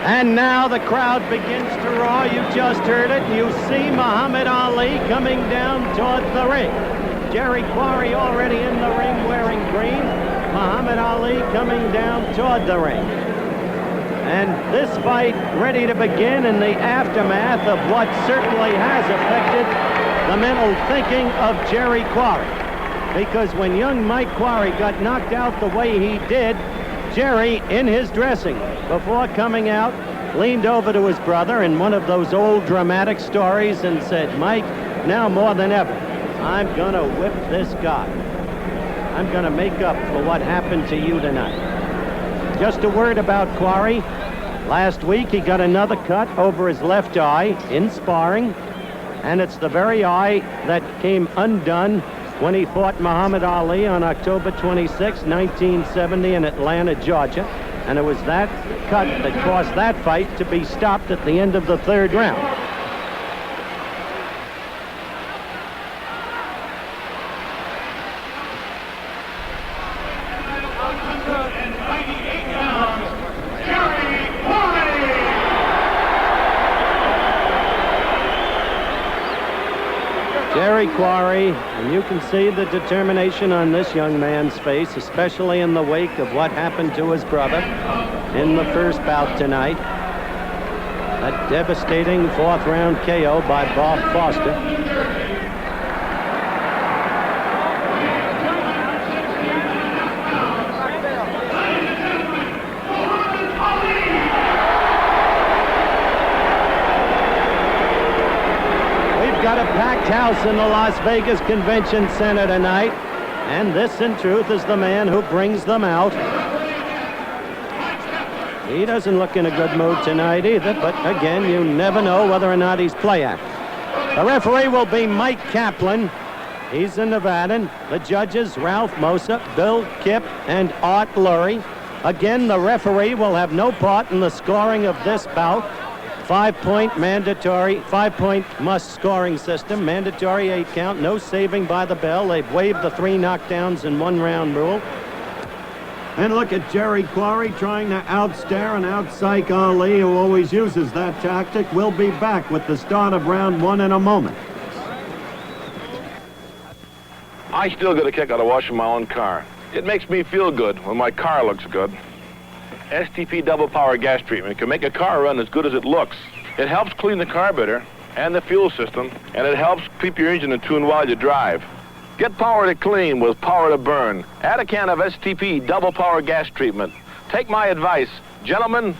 And now the crowd begins to roar. You just heard it. You see Muhammad Ali coming down toward the ring. Jerry Quarry already in the ring wearing green. Muhammad Ali coming down toward the ring. And this fight ready to begin in the aftermath of what certainly has affected the mental thinking of Jerry Quarry. Because when young Mike Quarry got knocked out the way he did, Jerry, in his dressing before coming out, leaned over to his brother in one of those old dramatic stories and said, "Mike, now more than ever, I'm going to whip this guy. I'm going to make up for what happened to you tonight." Just a word about Quarry. Last week, he got another cut over his left eye in sparring, and it's the very eye that came undone when he fought Muhammad Ali on October 26, 1970 in Atlanta, Georgia. And it was that cut that caused that fight to be stopped at the end of the third round. Jerry Quarry, and you can see the determination on this young man's face, especially in the wake of what happened to his brother in the first bout tonight. That devastating fourth round KO by Bob Foster. Got a packed house in the Las Vegas Convention Center tonight, and this in truth is the man who brings them out. He doesn't look in a good mood tonight either, but again, you never know whether or not he's play acting. The referee will be Mike Kaplan. He's a Nevadan. The judges, Ralph Mosa, Bill Kipp, and Art Lurie. Again, the referee will have no part in the scoring of this bout. 5-point mandatory, 5-point must scoring system, mandatory 8 count, no saving by the bell. They've waived the 3 knockdowns in 1 round rule. And look at Jerry Quarry trying to outstare and outpsych Ali, who always uses that tactic. We'll be back with the start of round 1 in a moment. I still get a kick out of washing my own car. It makes me feel good when my car looks good. STP double power gas treatment can make a car run as good as it looks. It helps clean the carburetor and the fuel system, and it helps keep your engine in tune while you drive. Get power to clean with power to burn. Add a can of STP double power gas treatment. Take my advice. Gentlemen,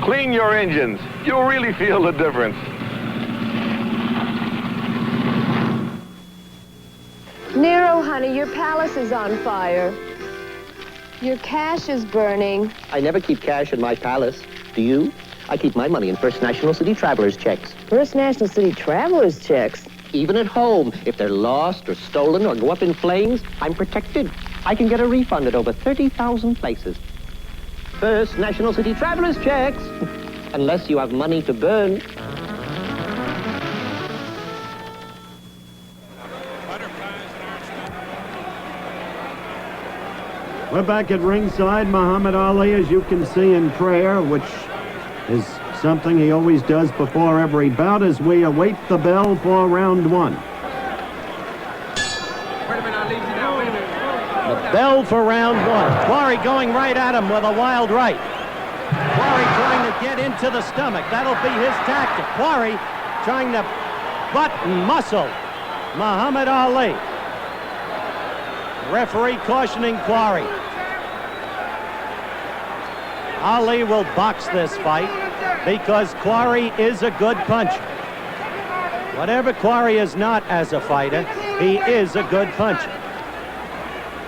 clean your engines. You'll really feel the difference. Nero, honey, your palace is on fire. Your cash is burning. I never keep cash in my palace. Do you? I keep my money in First National City Travelers checks. First National City Travelers checks? Even at home, if they're lost or stolen or go up in flames, I'm protected. I can get a refund at over 30,000 places. First National City Travelers checks. Unless you have money to burn. We're back at ringside. Muhammad Ali, as you can see, in prayer, which is something he always does before every bout, as we await the bell for round 1. The bell for round 1. Quarry going right at him with a wild right. Quarry trying to get into the stomach. That'll be his tactic. Quarry trying to butt and muscle Muhammad Ali. Referee cautioning Quarry. Ali will box this fight because Quarry is a good puncher. Whatever Quarry is not as a fighter, he is a good puncher.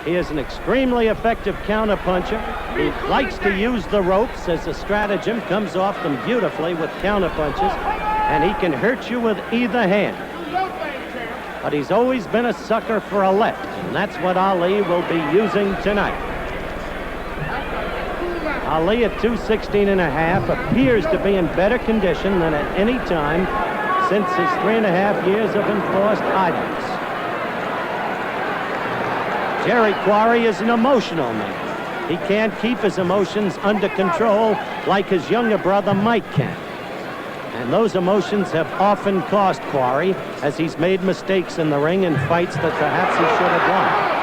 He is an extremely effective counterpuncher. He likes to use the ropes as a stratagem, comes off them beautifully with counterpunches, and he can hurt you with either hand. But he's always been a sucker for a left, and that's what Ali will be using tonight. Ali at 216.5 appears to be in better condition than at any time since his 3.5 years of enforced idleness. Jerry Quarry is an emotional man. He can't keep his emotions under control like his younger brother Mike can. And those emotions have often cost Quarry as he's made mistakes in the ring in fights that perhaps he should have won.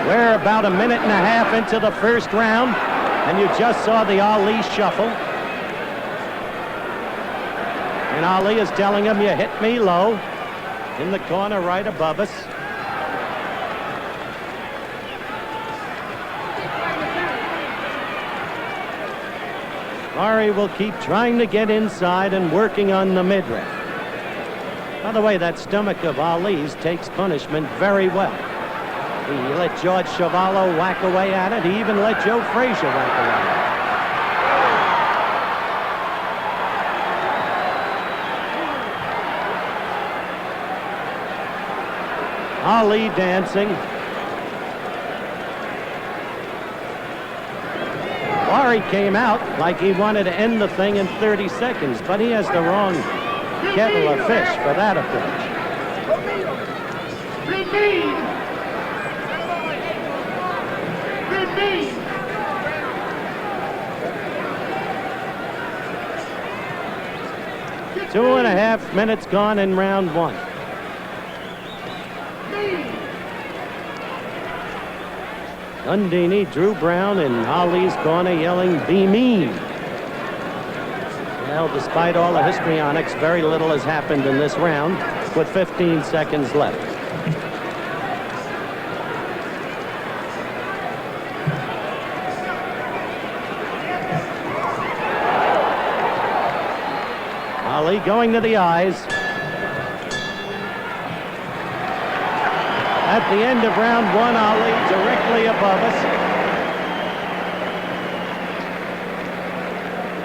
We're about a minute and a half into the first round, and you just saw the Ali shuffle. And Ali is telling him, you hit me low, in the corner right above us. Quarry will keep trying to get inside and working on the midriff. By the way, that stomach of Ali's takes punishment very well. He let George Chuvalo whack away at it. He even let Joe Frazier whack away at it. Ali dancing. Quarry came out like he wanted to end the thing in 30 seconds, but he has the wrong kettle of fish for that approach. Two and a half minutes gone in round one. Dundini, Drew Brown in Ali's corner yelling, "Be mean." Well, despite all the histrionics, very little has happened in this round with 15 seconds left. Ali going to the eyes. At the end of round one, Ali directly above us.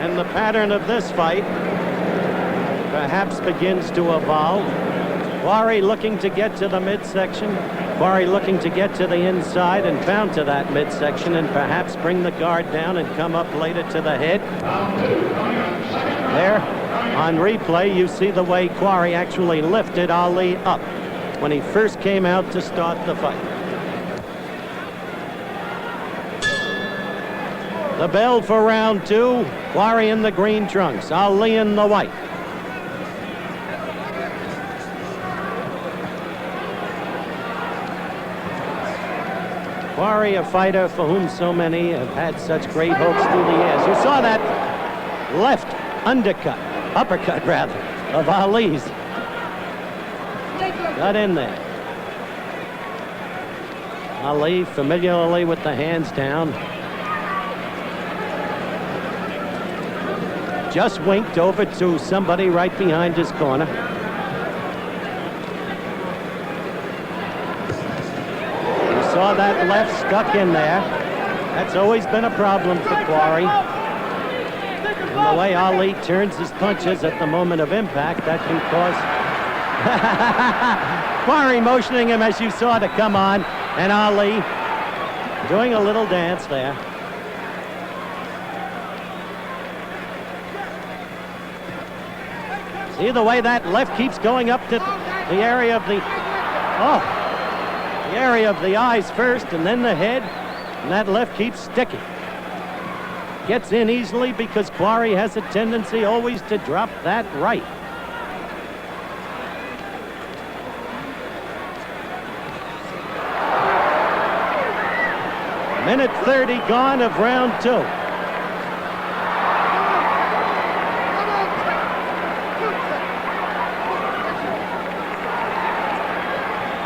And the pattern of this fight perhaps begins to evolve. Quarry looking to get to the midsection. Quarry looking to get to the inside and pound to that midsection and perhaps bring the guard down and come up later to the head. There, on replay, you see the way Quarry actually lifted Ali up when he first came out to start the fight. The bell for round two, Quarry in the green trunks, Ali in the white. Quarry, a fighter for whom so many have had such great hopes through the years. You saw that left uppercut rather, of Ali's. Got in there. Ali familiarly with the hands down. Just winked over to somebody right behind his corner. You saw that left stuck in there. That's always been a problem for Quarry. And the way Ali turns his punches at the moment of impact, that can cause... Quarry motioning him, as you saw, to come on, and Ali doing a little dance there. See the way that left keeps going up to the area of the eyes first and then the head, and that left keeps sticking. Gets in easily because Quarry has a tendency always to drop that right. Minute 30 gone of round two.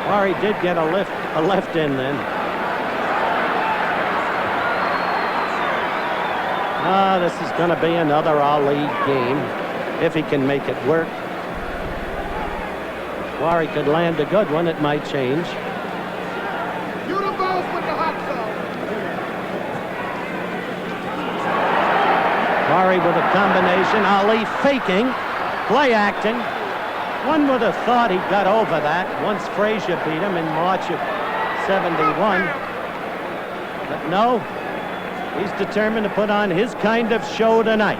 Quarry did get a left in then. This is going to be another Ali game, if he can make it work. If Quarry could land a good one, it might change. You the boss with the hot sauce. Quarry with a combination, Ali faking, play acting. One would have thought he got over that once Frazier beat him in March of '71. But no, he's determined to put on his kind of show tonight.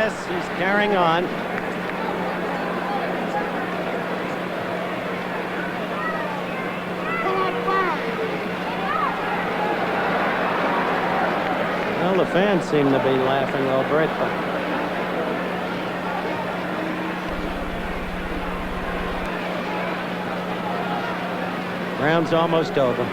Nevertheless, he's carrying on. Come on, fire! Well, the fans seem to be laughing over it, but round's almost over.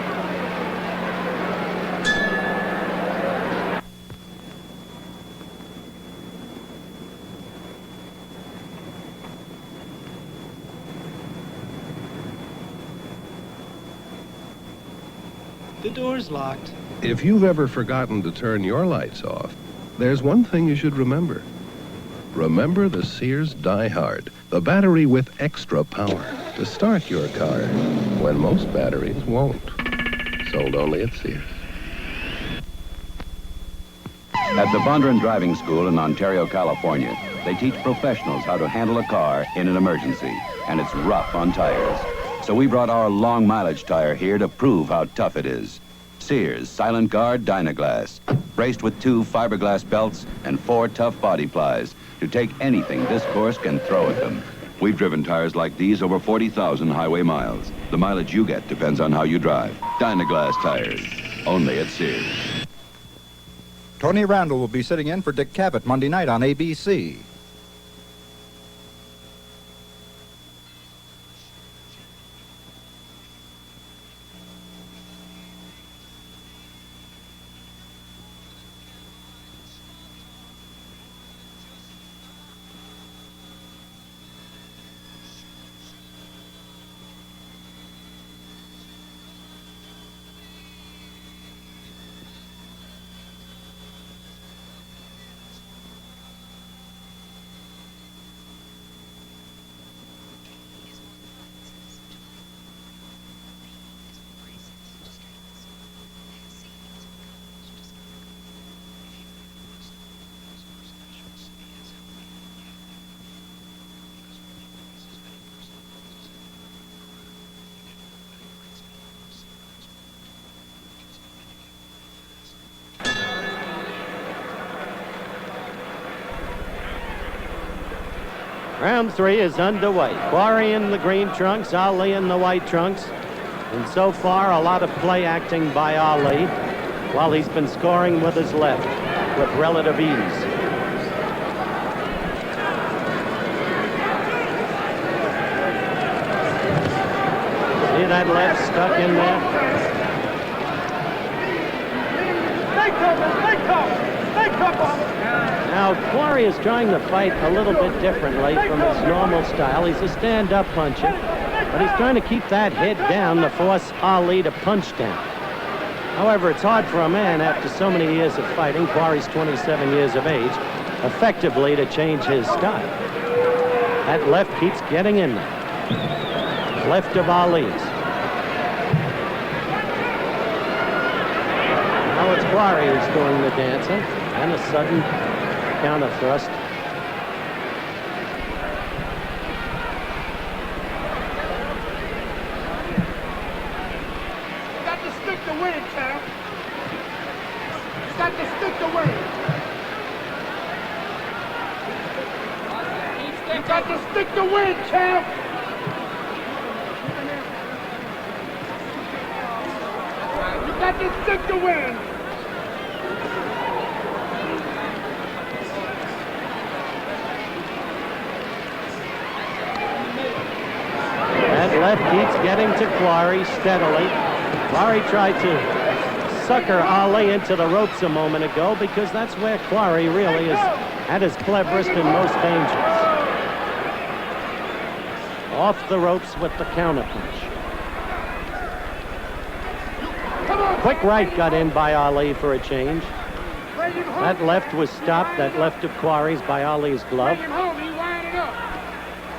The door's locked. If you've ever forgotten to turn your lights off, there's one thing you should remember. Remember the Sears Die Hard, the battery with extra power to start your car when most batteries won't. Sold only at Sears. At the Bondurant Driving School in Ontario, California, they teach professionals how to handle a car in an emergency, and it's rough on tires. So we brought our long mileage tire here to prove how tough it is. Sears Silent Guard Dynaglass, braced with 2 fiberglass belts and 4 tough body plies to take anything this course can throw at them. We've driven tires like these over 40,000 highway miles. The mileage you get depends on how you drive. Dynaglass tires, only at Sears. Tony Randall will be sitting in for Dick Cavett Monday night on ABC. Round 3 is underway. Quarry in the green trunks, Ali in the white trunks. And so far, a lot of play acting by Ali, while he's been scoring with his left with relative ease. See that left stuck in there? Stay cover! Now, Quarry is trying to fight a little bit differently from his normal style. He's a stand-up puncher, but he's trying to keep that head down to force Ali to punch down. However, it's hard for a man after so many years of fighting, Quarry's 27 years of age, effectively to change his style. That left keeps getting in there. Left of Ali's. Now it's Quarry who's doing the dancing, and a sudden counter thrust. You got to stick to win, champ. You got to stick to win. You got to stick to win, champ. You got to stick to win. Left keeps getting to Quarry steadily. Quarry tried to sucker Ali into the ropes a moment ago because that's where Quarry really is at his cleverest and most dangerous. Off the ropes with the counter punch. Quick right got in by Ali for a change. That left was stopped, that left of Quarry's by Ali's glove.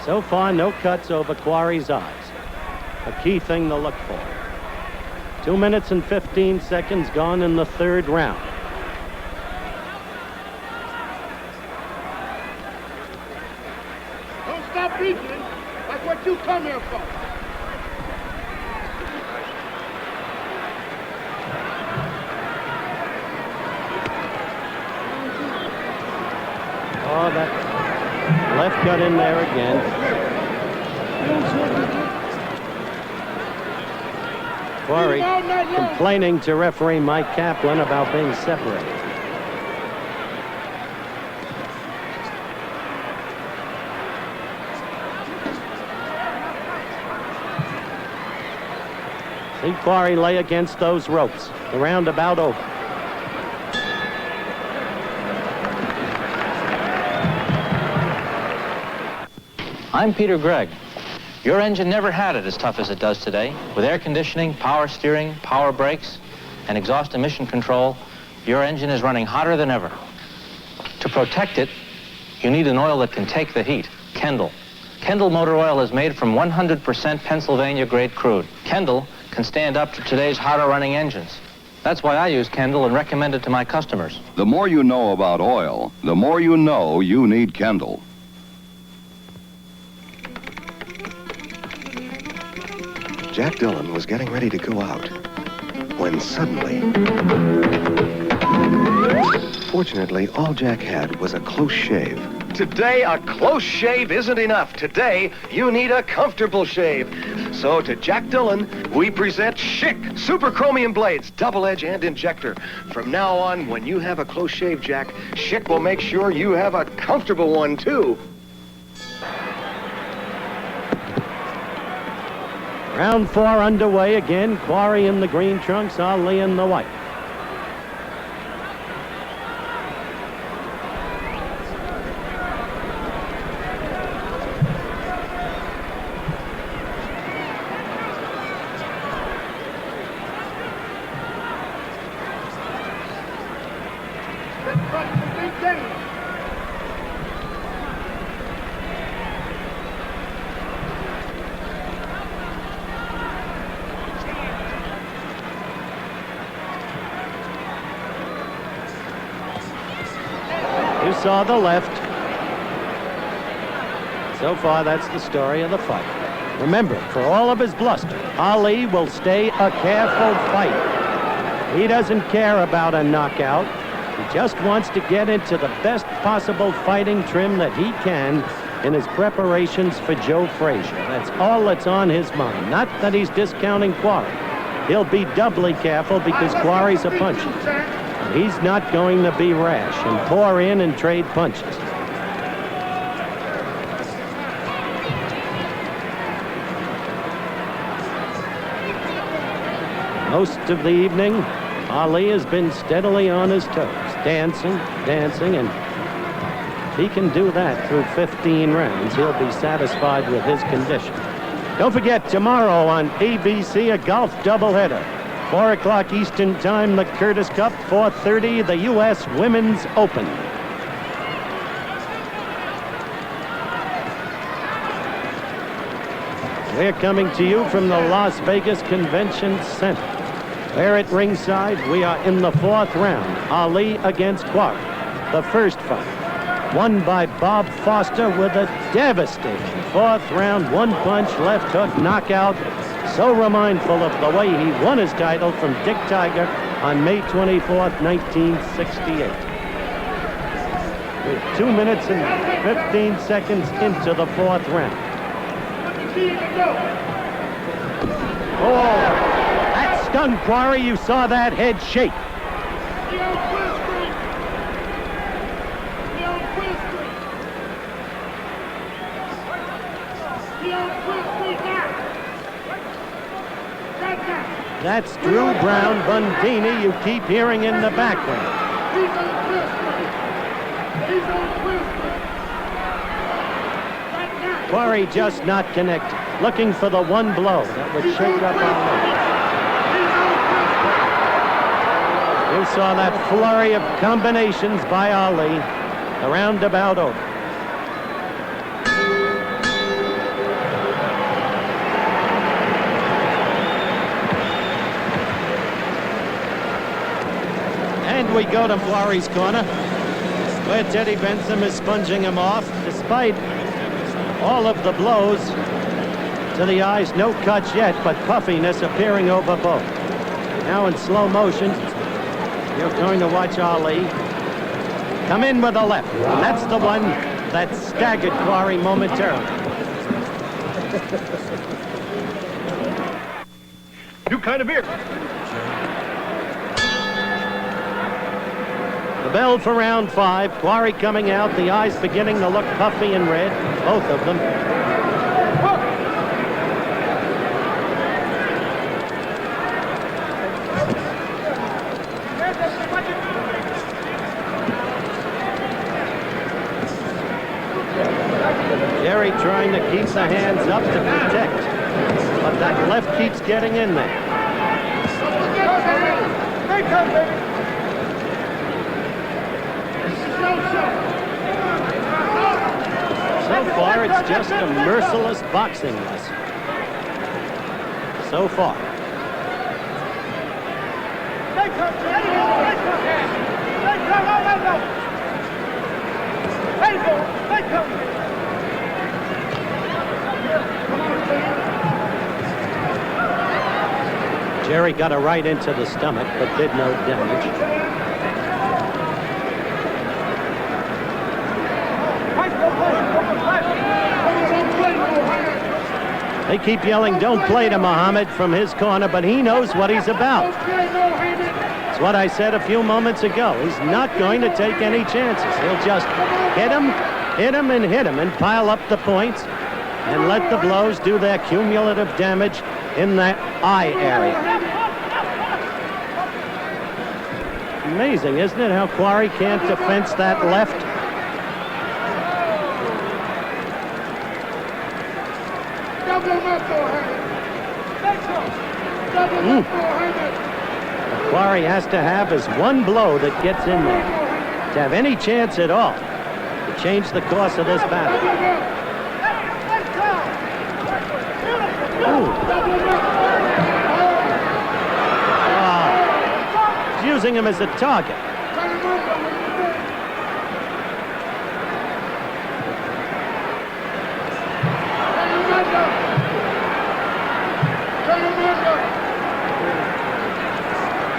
So far, no cuts over Quarry's eyes. A key thing to look for. 2 minutes and 15 seconds gone in the 3rd round. Don't stop reaching. That's what you come here for. Oh, that Left got in there again. Quarry complaining to referee Mike Kaplan about being separated. See Quarry lay against those ropes. The roundabout over. I'm Peter Gregg. Your engine never had it as tough as it does today. With air conditioning, power steering, power brakes, and exhaust emission control, your engine is running hotter than ever. To protect it, you need an oil that can take the heat, Kendall. Kendall motor oil is made from 100% Pennsylvania-grade crude. Kendall can stand up to today's hotter running engines. That's why I use Kendall and recommend it to my customers. The more you know about oil, the more you know you need Kendall. Jack Dillon was getting ready to go out when suddenly... Fortunately, all Jack had was a close shave. Today, a close shave isn't enough. Today, you need a comfortable shave. So to Jack Dillon, we present Schick Super Chromium Blades, double edge and injector. From now on, when you have a close shave, Jack, Schick will make sure you have a comfortable one, too. Round 4 underway again. Quarry in the green trunks, Ali in the white. You saw the left. So far, that's the story of the fight. Remember, for all of his bluster, Ali will stay a careful fighter. He doesn't care about a knockout. He just wants to get into the best possible fighting trim that he can in his preparations for Joe Frazier. That's all that's on his mind. Not that he's discounting Quarry. He'll be doubly careful because Quarry's a puncher. He's not going to be rash and pour in and trade punches. Most of the evening, Ali has been steadily on his toes, dancing, and if he can do that through 15 rounds, he'll be satisfied with his condition. Don't forget, tomorrow on ABC, a golf doubleheader. 4 o'clock Eastern Time, the Curtis Cup. 4:30, the U.S. Women's Open. We're coming to you from the Las Vegas Convention Center. There at ringside, we are in the 4th round. Ali against Quarry. The first fight, won by Bob Foster with a devastating 4th round, one-punch, left hook knockout. So remindful of the way he won his title from Dick Tiger on May 24th, 1968. We're 2 minutes and 15 seconds into the 4th round. Oh, that stung Quarry. You saw that head shake. That's Drew Brown, Bundini, you keep hearing in the background. Quarry just not connected, looking for the one blow that would shake up Ali. You saw that flurry of combinations by Ali. The roundabout over. And we go to Quarry's corner, where Teddy Benson is sponging him off, despite all of the blows to the eyes. No cuts yet, but puffiness appearing over both. Now in slow motion, you're going to watch Ali come in with a left. And that's the one that staggered Quarry momentarily. New kind of beer. The bell for round 5. Quarry coming out. The eyes beginning to look puffy and red. Both of them. Jerry trying to keep the hands up to protect. But that left keeps getting in there. So far, it's just a merciless boxing lesson. So far. Jerry got a right into the stomach, but did no damage. They keep yelling, "Don't play to Muhammad," from his corner, but he knows what he's about. It's what I said a few moments ago. He's not going to take any chances. He'll just hit him, and hit him, and pile up the points and let the blows do their cumulative damage in that eye area. Amazing, isn't it, how Quarry can't defense that left? What Quarry has to have is one blow that gets in there to have any chance at all to change the course of this battle. He's using him as a target.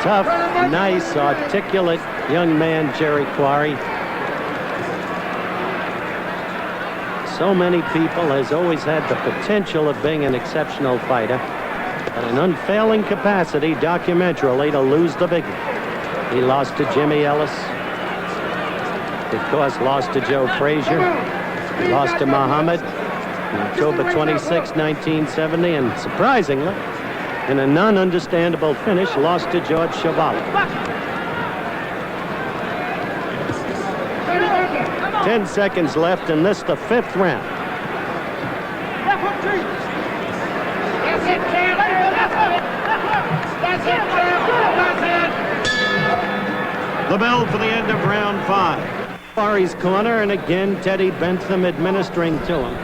Tough, nice, articulate young man, Jerry Quarry. So many people, has always had the potential of being an exceptional fighter, but an unfailing capacity, documentarily, to lose the big one. He lost to Jimmy Ellis. Of course, lost to Joe Frazier. He lost to Muhammad on October 26, 1970, and surprisingly, in a non-understandable finish, lost to George Chevalier. 10 seconds left in this, the 5th round. The bell for the end of round 5. Quarry's corner, and again, Teddy Bentham administering to him.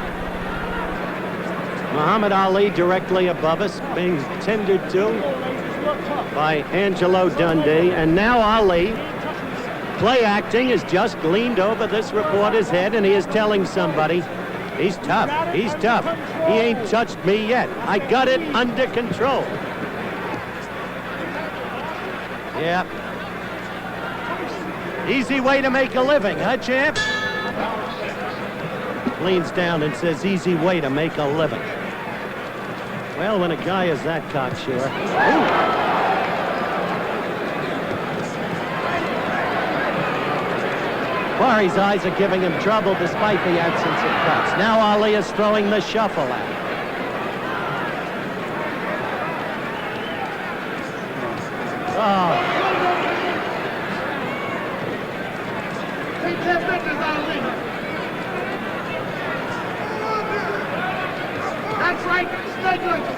Muhammad Ali directly above us, being tended to by Angelo Dundee. And now Ali, play acting, has just leaned over this reporter's head, and he is telling somebody, he's tough, he's tough. He ain't touched me yet. I got it under control. Yeah. Easy way to make a living, huh, champ? Leans down and says, easy way to make a living. Well, when a guy is that cocksure. Quarry's eyes are giving him trouble despite the absence of cuts. Now Ali is throwing the shuffle at him. Oh. That's right, Stiglitz.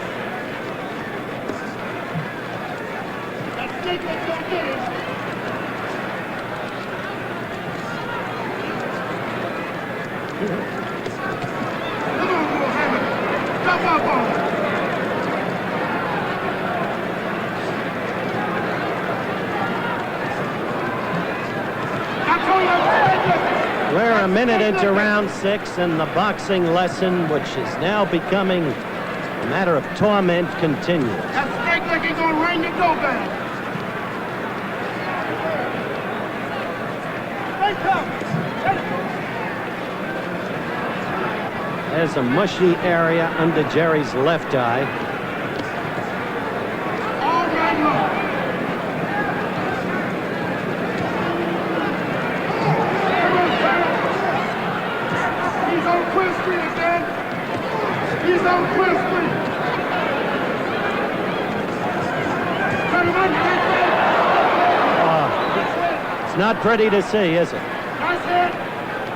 That's Stiglitz don't get it. Come on, Mohammed. Jump up on him. We're a minute into round 6, and the boxing lesson, which is now becoming a matter of torment, continues. That Stiglitz is gonna ring the doorbell. Stay tough. There's a mushy area under Jerry's left eye. He's on Queen Street again. He's on Queen Street. It's not pretty to see, is it? That's it.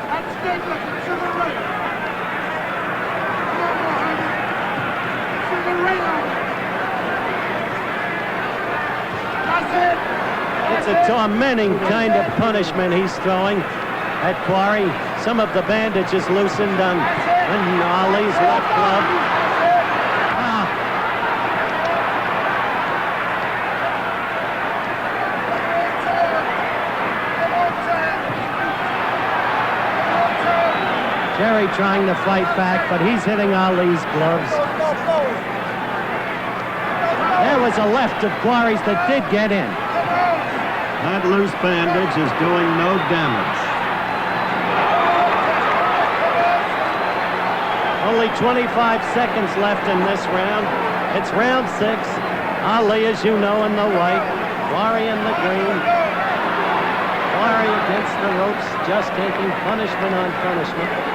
That's good looking to the right. Come on, Mohammed. To the right on it. That's it. It's a tormenting kind of punishment he's throwing at Quarry. Some of the bandages loosened on Ali's left glove. Jerry trying to fight back, but he's hitting Ali's gloves. There was a left of Quarry's that did get in. That loose bandage is doing no damage. Only 25 seconds left in this round. It's round 6. Ali, as you know, in the white. Quarry in the green. Quarry against the ropes, just taking punishment on punishment.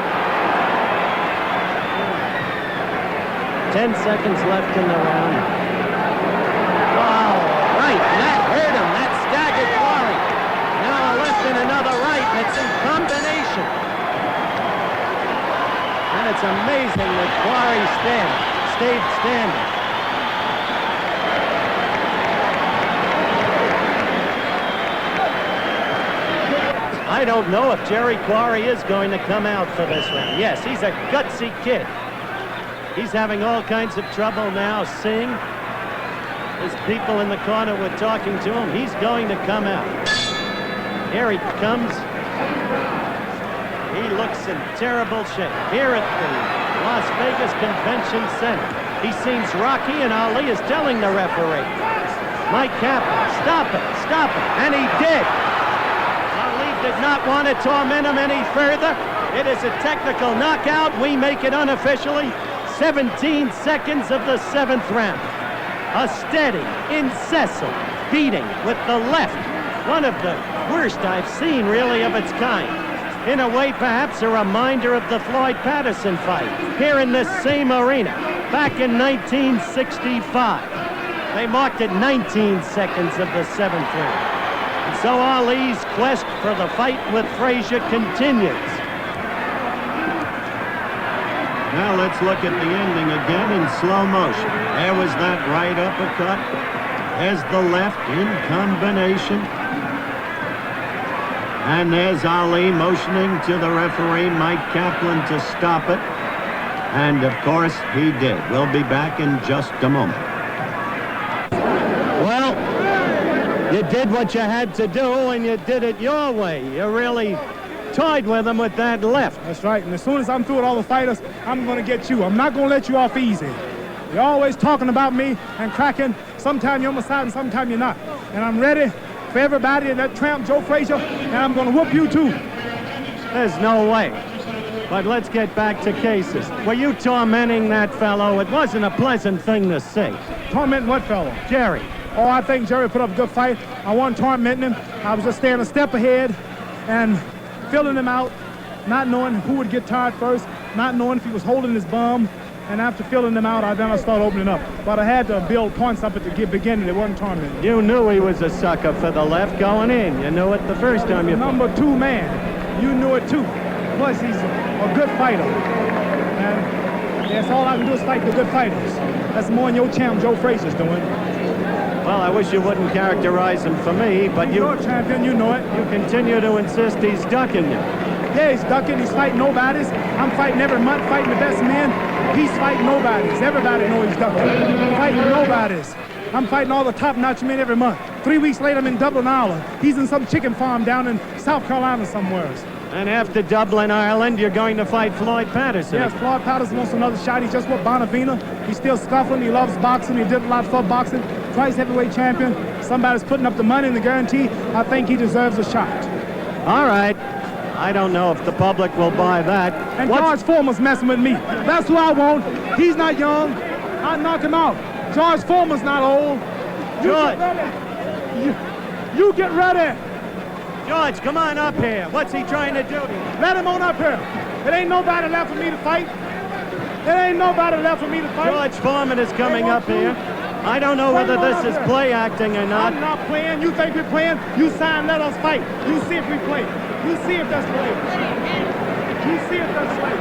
10 seconds left in the round. Wow, right, and that hurt him. That staggered Quarry. Now a left and another right, and it's in combination. And it's amazing that Quarry stayed standing. I don't know if Jerry Quarry is going to come out for this round. Yes, he's a gutsy kid. He's having all kinds of trouble now seeing. His people in the corner were talking to him. He's going to come out. Here he comes. He looks in terrible shape. Here at the Las Vegas Convention Center. He seems rocky, and Ali is telling the referee, Mike Kaplan, stop it, stop it. And he did. Ali did not want to torment him any further. It is a technical knockout. We make it unofficially. 17 seconds of the 7th round. A steady, incessant beating with the left. One of the worst I've seen, really, of its kind. In a way, perhaps a reminder of the Floyd Patterson fight here in this same arena back in 1965. They marked it 19 seconds of the 7th round. And so Ali's quest for the fight with Frazier continues. Now let's look at the ending again in slow motion. There was that right uppercut. There's the left in combination. And there's Ali motioning to the referee, Mike Kaplan, to stop it. And of course, he did. We'll be back in just a moment. Well, you did what you had to do, and you did it your way. You really toyed with him with that left. That's right, and as soon as I'm through with all the fighters, I'm going to get you. I'm not going to let you off easy. You're always talking about me and cracking. Sometimes you're on my side and sometimes you're not. And I'm ready for everybody that tramp Joe Frazier, and I'm going to whoop you too. There's no way. But let's get back to cases. Were you tormenting that fellow? It wasn't a pleasant thing to say. Tormenting what fellow? Jerry. Oh, I think Jerry put up a good fight. I wasn't tormenting him. I was just staying a step ahead and filling him out, not knowing who would get tired first, not knowing if he was holding his bum, and after filling him out, I started opening up. But I had to build points up at the beginning. It wasn't tormenting. You knew he was a sucker for the left going in. You knew it the first time you Number 2 man. You knew it too. Plus, he's a good fighter. And that's all I can do is fight the good fighters. That's more than your champ Joe Frazier's doing. Well, I wish you wouldn't characterize him for me, but you're a champion, you know it. You continue to insist he's ducking you. Yeah, he's ducking, he's fighting nobodies. I'm fighting every month, fighting the best men. He's fighting nobodies. Everybody knows he's ducking. I'm fighting nobodies. I'm fighting all the top-notch men every month. 3 weeks later, I'm in Dublin, Ireland. He's in some chicken farm down in South Carolina somewhere. And after Dublin, Ireland, you're going to fight Floyd Patterson. Yes, Floyd Patterson wants another shot. He's just with Bonavina. He's still scuffling. He loves boxing. He did a lot for boxing. Twice heavyweight champion. Somebody's putting up the money and the guarantee. I think he deserves a shot. All right. I don't know if the public will buy that. And George Foreman's messing with me. That's who I want. He's not young. I'll knock him out. George Foreman's not old. George. You get ready. George, come on up here. What's he trying to do? Let him on up here. It ain't nobody left for me to fight. It ain't nobody left for me to fight. George Foreman is coming up here. I don't know whether this is play acting or not. I'm not playing. You think we're playing? You sign, let us fight. You see if we play. You see if that's play. You see if that's play.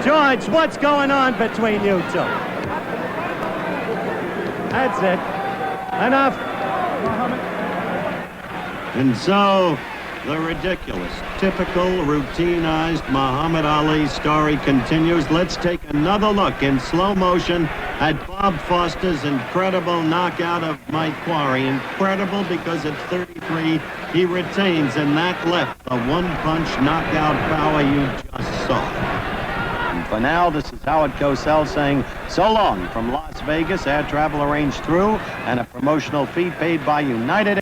George, what's going on between you two? That's it. Enough. And so, the ridiculous, typical, routinized Muhammad Ali story continues. Let's take another look in slow motion at Bob Foster's incredible knockout of Mike Quarry. Incredible because at 33, he retains in that left the one-punch knockout power you just saw. And for now, this is Howard Cosell saying so long from Las Vegas. Air travel arranged through and a promotional fee paid by United